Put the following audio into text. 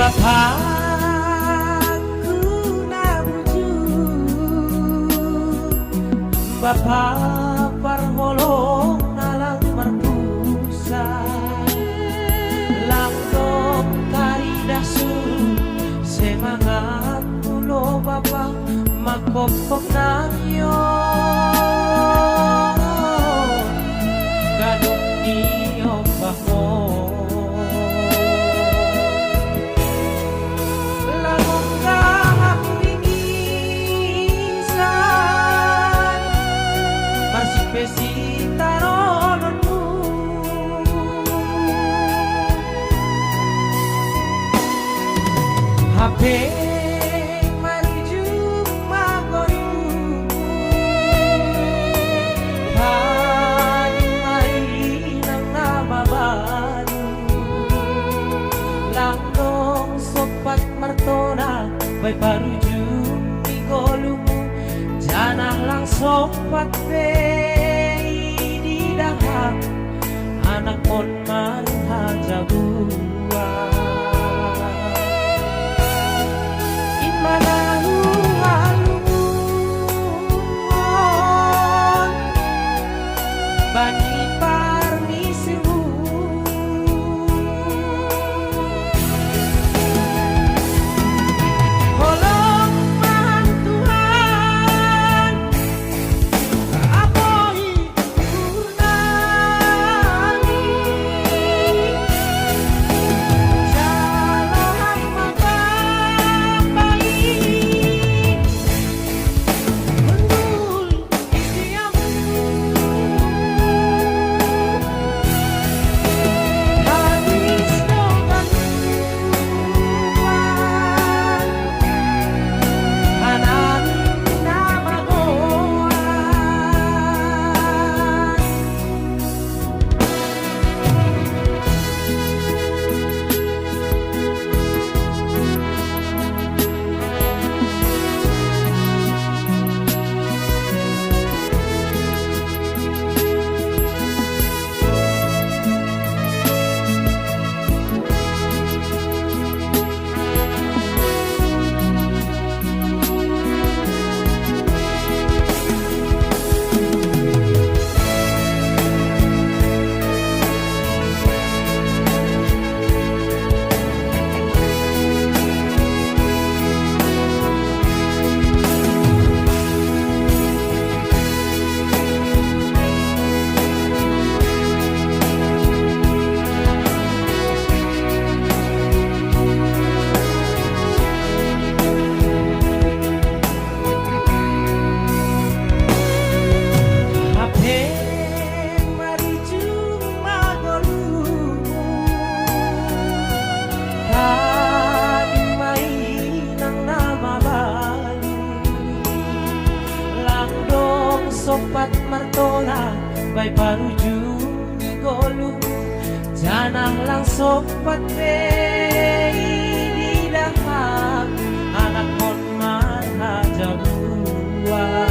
Bapakku na buju, Bapak parmolong nalang marpusa, langdong kari dasu semangat mulo Bapak makopok nanyo gadong niyo pamo. HP menuju magoribu, hari mainang nama baru, langdong sopat martona, bay paruju migolumu, janah lang sopat di dahak, anak mon marhaja buah. Bani permisimu Holong mahan Tuhan Apoi Purnami Jalan mababai Mendul istiamu sopat martona bay paruju migolu janah lang sopat di dahak anak mon marhaja buah.